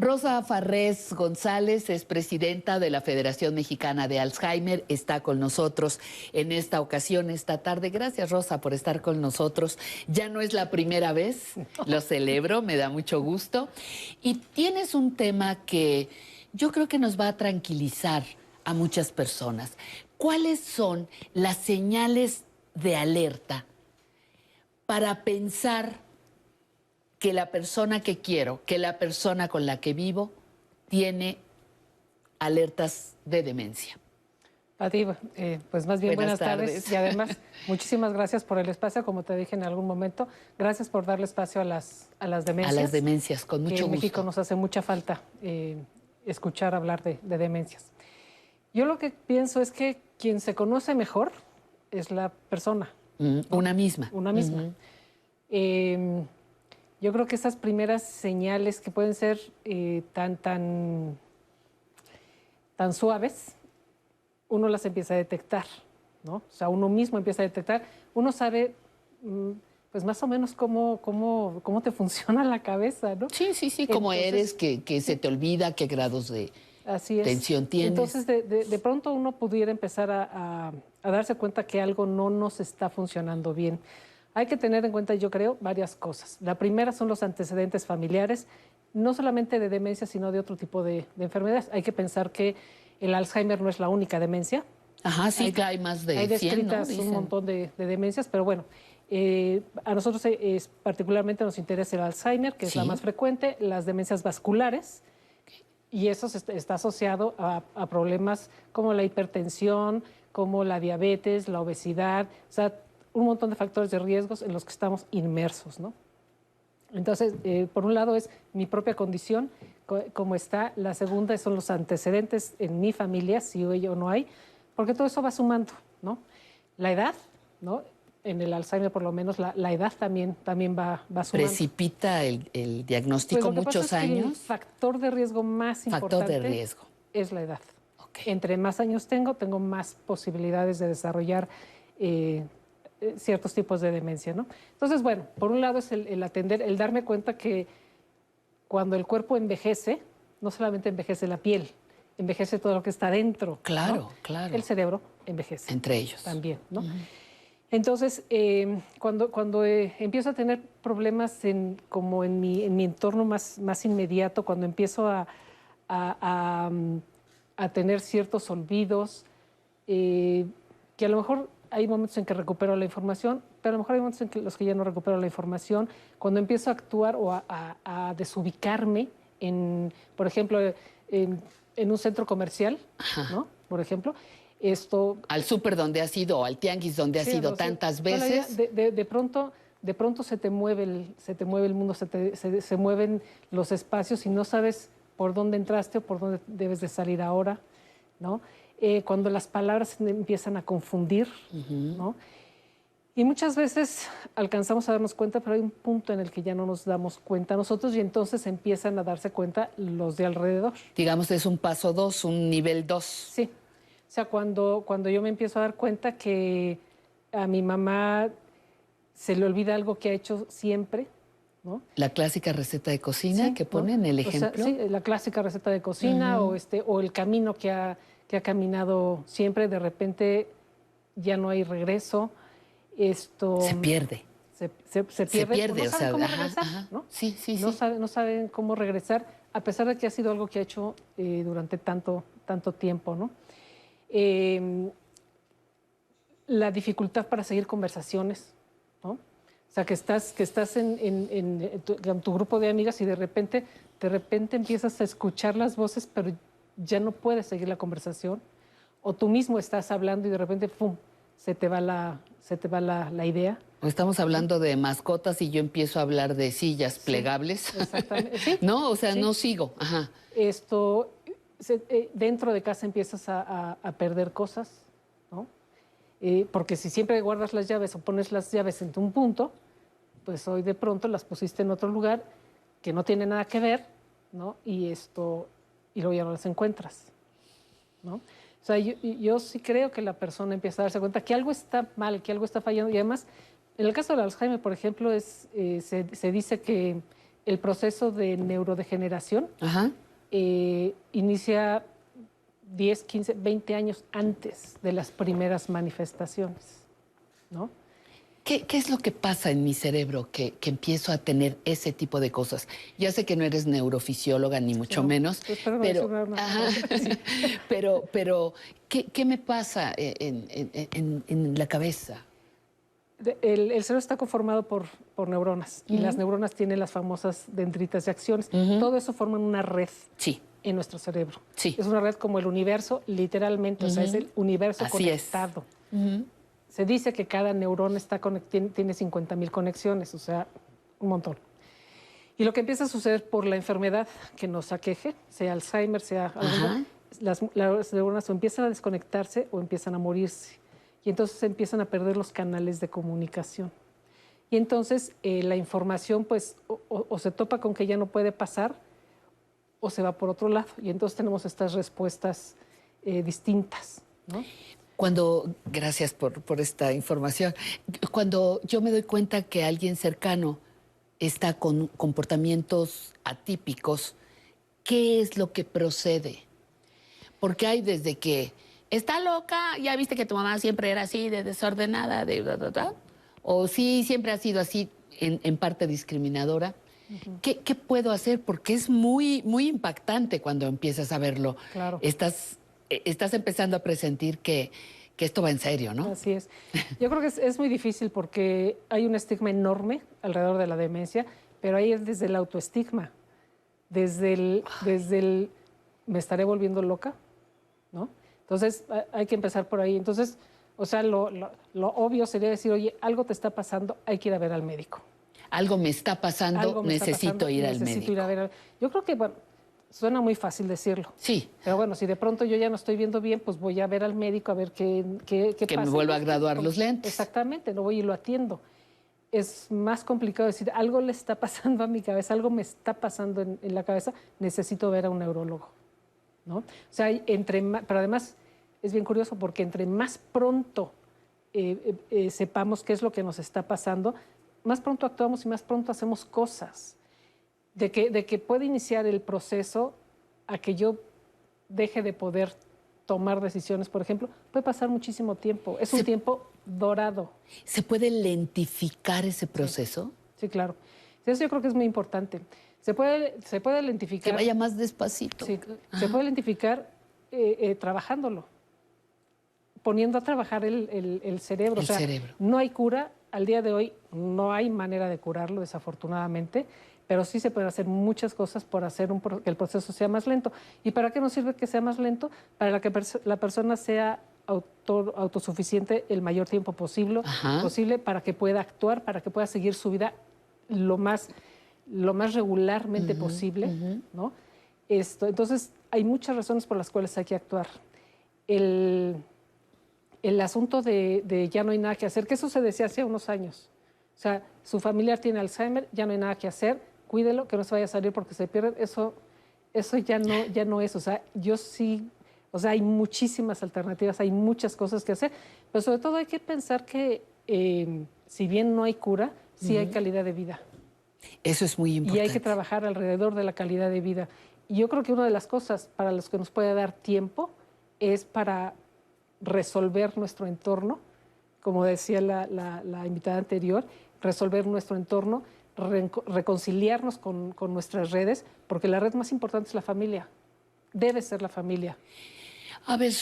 Rosa Farrés González es presidenta de la Federación Mexicana de Alzheimer. Está con nosotros en esta ocasión, esta tarde. Gracias, Rosa, por estar con nosotros. Ya no es la primera vez, lo celebro, me da mucho gusto. Y tienes un tema que yo creo que nos va a tranquilizar a muchas personas. ¿Cuáles son las señales de alerta para pensar que la persona que quiero, que la persona con la que vivo, tiene alertas de demencia? Pati, pues más bien buenas tardes. tardes. Y además, muchísimas gracias por el espacio, como te dije en algún momento. Gracias por darle espacio a las demencias. A las demencias, con mucho gusto. En México nos hace mucha falta escuchar hablar de demencias. Yo lo que pienso es que quien se conoce mejor es la persona. ¿No? Una misma. Una misma. Yo creo que esas primeras señales que pueden ser tan suaves, uno las empieza a detectar, ¿no? O sea, uno mismo empieza a detectar. Uno sabe, pues más o menos cómo te funciona la cabeza, ¿no? Sí, sí, sí, cómo eres, que se te olvida, qué grados de tensión tienes. Entonces, de pronto uno pudiera empezar a darse cuenta que algo no nos está funcionando bien. Hay que tener en cuenta, yo creo, varias cosas. La primera son los antecedentes familiares, no solamente de demencia, sino de otro tipo de enfermedades. Hay que pensar que el Alzheimer no es la única demencia. Ajá, sí, que hay más de 100, hay descritas, ¿no? un montón de demencias, pero bueno, a nosotros particularmente nos interesa el Alzheimer, que es la más frecuente, las demencias vasculares, y eso está asociado a problemas como la hipertensión, como la diabetes, la obesidad, o sea, un montón de factores de riesgos en los que estamos inmersos, ¿no? Entonces, por un lado es mi propia condición, cómo está. La segunda son los antecedentes en mi familia, si hay o no hay, porque todo eso va sumando, ¿no? La edad, ¿no? En el Alzheimer, por lo menos, la edad también va sumando. ¿Precipita el diagnóstico pues muchos años? El factor de riesgo más importante es la edad. Okay. Entre más años tengo más posibilidades de desarrollar ciertos tipos de demencia, ¿no? Entonces, bueno, por un lado es el atender, el darme cuenta que cuando el cuerpo envejece, no solamente envejece la piel, envejece todo lo que está dentro. Claro, ¿no? claro. El cerebro envejece. Entre ellos. También, ¿no? Entonces, cuando empiezo a tener problemas como en mi entorno más inmediato, cuando empiezo a tener ciertos olvidos, que a lo mejor hay momentos en que recupero la información, pero a lo mejor hay momentos en los que ya no recupero la información. Cuando empiezo a actuar o a desubicarme, por ejemplo, en un centro comercial, ¿no? Por ejemplo, al súper donde has ido, o al tianguis donde has ido tantas veces. De pronto se te mueve el mundo, se mueven los espacios y no sabes por dónde entraste o por dónde debes de salir ahora, ¿no? Cuando las palabras se empiezan a confundir, ¿no? Y muchas veces alcanzamos a darnos cuenta, pero hay un punto en el que ya no nos damos cuenta nosotros y entonces empiezan a darse cuenta los de alrededor. Digamos, es un paso 2, un nivel 2. Sí. O sea, cuando yo me empiezo a dar cuenta que a mi mamá se le olvida algo que ha hecho siempre, ¿no? La clásica receta de cocina que ponen, ¿no? El ejemplo. O sea, sí, la clásica receta de cocina o el camino que ha caminado siempre, de repente ya no hay regreso. Se pierde. Se pierde. No saben cómo regresar, ¿no? Sí. No saben cómo regresar, a pesar de que ha sido algo que ha hecho durante tanto tiempo, ¿no? La dificultad para seguir conversaciones, ¿no? O sea, que estás en tu grupo de amigas y de repente empiezas a escuchar las voces, pero ya no puedes seguir la conversación. O tú mismo estás hablando y de repente, ¡pum!, se te va la idea. O estamos hablando de mascotas y yo empiezo a hablar de sillas plegables. Exactamente. ¿Sí? ¿No? O sea, no sigo. Ajá. Dentro de casa empiezas a perder cosas, ¿no? Porque si siempre guardas las llaves o pones las llaves en un punto, pues hoy de pronto las pusiste en otro lugar que no tiene nada que ver, ¿no? Y luego ya no las encuentras, ¿no? O sea, yo sí creo que la persona empieza a darse cuenta que algo está mal, que algo está fallando. Y además, en el caso del Alzheimer, por ejemplo, se dice que el proceso de neurodegeneración Ajá. inicia 10, 15, 20 años antes de las primeras manifestaciones, ¿no? ¿Qué es lo que pasa en mi cerebro que empiezo a tener ese tipo de cosas? Ya sé que no eres neurofisióloga, ni mucho No, menos, pues, perdón, pero, una ajá, sí. pero ¿qué me pasa en la cabeza? El cerebro está conformado por neuronas y las neuronas tienen las famosas dendritas de acciones. Todo eso forma una red Sí, en nuestro cerebro. sí. Es una red como el universo, literalmente, o sea, es el universo Así conectado. Se dice que cada neurona tiene 50,000 conexiones, o sea, un montón. Y lo que empieza a suceder por la enfermedad que nos aqueje, sea Alzheimer, sea algo, las neuronas o empiezan a desconectarse o empiezan a morirse. Y entonces empiezan a perder los canales de comunicación. Y entonces la información, pues, o se topa con que ya no puede pasar, o se va por otro lado. Y entonces tenemos estas respuestas distintas, ¿no? Gracias por esta información. Cuando yo me doy cuenta que alguien cercano está con comportamientos atípicos, ¿qué es lo que procede? Porque hay desde que está loca, ya viste que tu mamá siempre era así, de desordenada, o sí, siempre ha sido así, en parte discriminadora. ¿Qué puedo hacer? Porque es muy, muy impactante cuando empiezas a verlo. Claro. Estás empezando a presentir que esto va en serio, ¿no? Así es. Yo creo que es muy difícil porque hay un estigma enorme alrededor de la demencia, pero ahí es desde el autoestigma, desde el me estaré volviendo loca, ¿no? Entonces hay que empezar por ahí. Entonces, o sea, lo obvio sería decir, oye, algo te está pasando, hay que ir a ver al médico. Algo me está pasando, necesito ir al médico. Necesito ir a ver. Yo creo que, bueno, suena muy fácil decirlo. Sí. Pero bueno, si de pronto yo ya no estoy viendo bien, pues voy a ver al médico a ver qué pasa. Que me vuelva a graduar los lentes. Exactamente, no voy y lo atiendo. Es más complicado decir, algo le está pasando a mi cabeza, algo me está pasando en la cabeza, necesito ver a un neurólogo, ¿no? O sea, pero además es bien curioso porque entre más pronto sepamos qué es lo que nos está pasando, más pronto actuamos y más pronto hacemos cosas. De que puede iniciar el proceso a que yo deje de poder tomar decisiones, por ejemplo, puede pasar muchísimo tiempo. Es un tiempo dorado. ¿Se puede lentificar ese proceso? Sí, claro. Eso yo creo que es muy importante. Se puede lentificar. Que vaya más despacito. Sí, se puede lentificar trabajándolo, poniendo a trabajar el cerebro. El cerebro. No hay cura. Al día de hoy no hay manera de curarlo, desafortunadamente, pero sí se pueden hacer muchas cosas por hacer que el proceso sea más lento. ¿Y para qué nos sirve que sea más lento? Para que la persona sea autosuficiente el mayor tiempo posible, para que pueda actuar, para que pueda seguir su vida lo más regularmente posible, ¿no? Entonces, hay muchas razones por las cuales hay que actuar. El asunto de ya no hay nada que hacer, que eso se decía hace unos años. O sea, su familiar tiene Alzheimer, ya no hay nada que hacer, cuídelo, que no se vaya a salir porque se pierden. Eso ya no es. O sea, yo sí, o sea, hay muchísimas alternativas, hay muchas cosas que hacer, pero sobre todo hay que pensar que si bien no hay cura, sí hay calidad de vida. Eso es muy importante. Y hay que trabajar alrededor de la calidad de vida. Y yo creo que una de las cosas para las que nos puede dar tiempo es para resolver nuestro entorno, como decía la invitada anterior, resolver nuestro entorno, reconciliarnos con nuestras redes, porque la red más importante es la familia, debe ser la familia. A ver,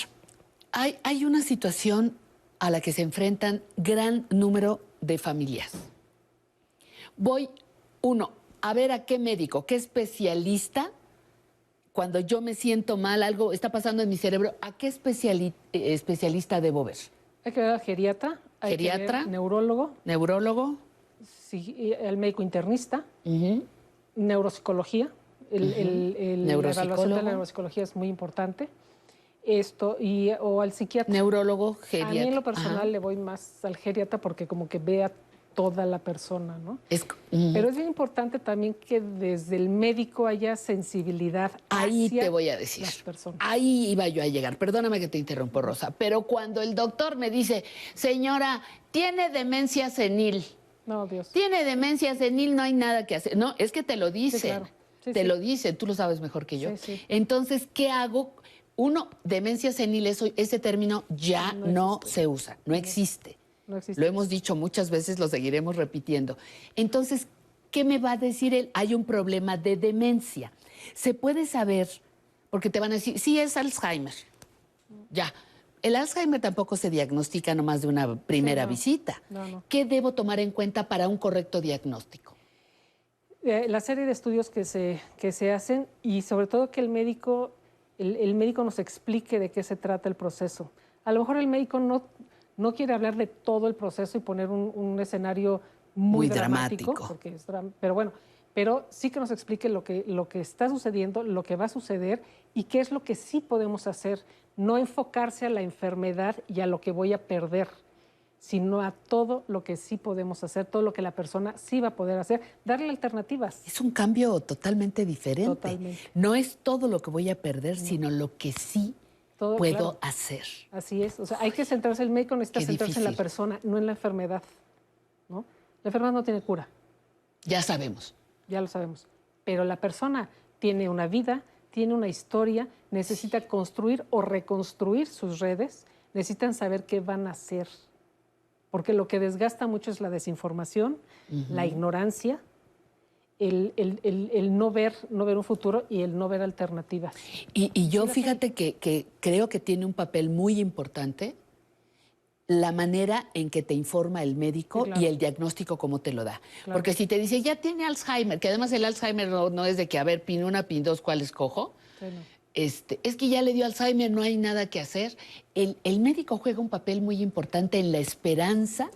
hay una situación a la que se enfrentan gran número de familias. Voy, a ver a qué médico, qué especialista, cuando yo me siento mal, algo está pasando en mi cerebro, ¿a qué especialista debo ver? Hay que ver al geriatra, hay que ver neurólogo, sí, el médico internista, neuropsicología, la evaluación de la neuropsicología es muy importante, o al psiquiatra. Neurólogo, geriatra. A mí en lo personal le voy más al geriatra porque como que vea toda la persona, ¿no? Pero es bien importante también que desde el médico haya sensibilidad ahí hacia te voy a decir, las personas. Ahí iba yo a llegar. Perdóname que te interrumpo, Rosa, pero cuando el doctor me dice, señora, tiene demencia senil, No, Dios. Tiene demencia senil, no hay nada que hacer. No, es que te lo dicen. Sí, claro. Sí, te sí. lo dicen, tú lo sabes mejor que yo. Sí, sí. Entonces, ¿qué hago? Uno, demencia senil, ese término ya no se usa, no existe. No existe. Lo hemos dicho muchas veces, lo seguiremos repitiendo. Entonces, ¿qué me va a decir él? Hay un problema de demencia. Se puede saber, porque te van a decir, sí, es Alzheimer. Ya. El Alzheimer tampoco se diagnostica nomás de una primera visita. No. ¿Qué debo tomar en cuenta para un correcto diagnóstico? La serie de estudios que se hacen y sobre todo que el médico nos explique de qué se trata el proceso. A lo mejor el médico no quiere hablar de todo el proceso y poner un escenario muy dramático. Porque pero bueno, pero sí que nos explique lo que está sucediendo, lo que va a suceder y qué es lo que sí podemos hacer. No enfocarse a la enfermedad y a lo que voy a perder, sino a todo lo que sí podemos hacer, todo lo que la persona sí va a poder hacer, darle alternativas. Es un cambio totalmente diferente. Totalmente. No es todo lo que voy a perder, sino lo que sí puedo hacer. Así es. O sea, hay que centrarse, el médico necesita centrarse en la persona, no en la enfermedad, ¿no? La enfermedad no tiene cura. Ya sabemos. Ya lo sabemos. Pero la persona tiene una vida, tiene una historia, necesita construir o reconstruir sus redes, necesitan saber qué van a hacer. Porque lo que desgasta mucho es la desinformación, la ignorancia, el no ver un futuro y el no ver alternativas. Y yo fíjate que creo que tiene un papel muy importante la manera en que te informa el médico y el diagnóstico cómo te lo da. Porque si te dice, ya tiene Alzheimer, que además el Alzheimer no es de que, a ver, PIN 1, PIN 2, ¿cuál escojo? Sí, no. Es que ya le dio Alzheimer, no hay nada que hacer. El médico juega un papel muy importante en la esperanza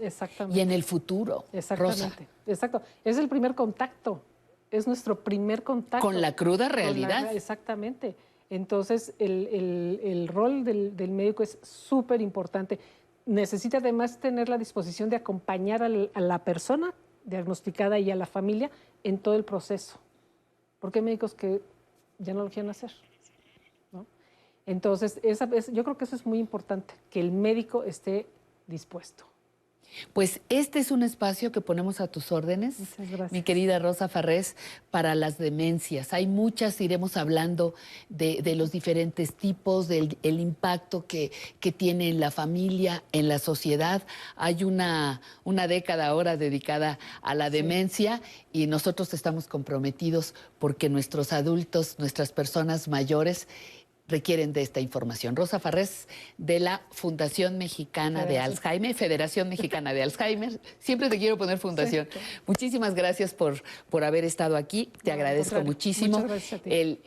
y en el futuro. Exactamente. Rosa. Exacto. Es el primer contacto. Es nuestro primer contacto. Con la cruda realidad. Exactamente. Entonces, el rol del médico es súper importante. Necesita además tener la disposición de acompañar a la persona diagnosticada y a la familia en todo el proceso. Porque hay médicos que ya no lo quieren hacer, ¿no? Entonces, yo creo que eso es muy importante, que el médico esté dispuesto. Pues este es un espacio que ponemos a tus órdenes, muchas gracias, mi querida Rosa Farrés, para las demencias. Hay muchas, iremos hablando de los diferentes tipos, del impacto que tiene en la familia, en la sociedad. Hay una década ahora dedicada a la demencia y nosotros estamos comprometidos porque nuestros adultos, nuestras personas mayores, requieren de esta información. Rosa Farrés, de la Fundación Mexicana de Alzheimer, Federación Mexicana de Alzheimer. Siempre te quiero poner fundación. Sí. Muchísimas gracias por haber estado aquí. Te agradezco muchísimo. Muchas gracias a ti.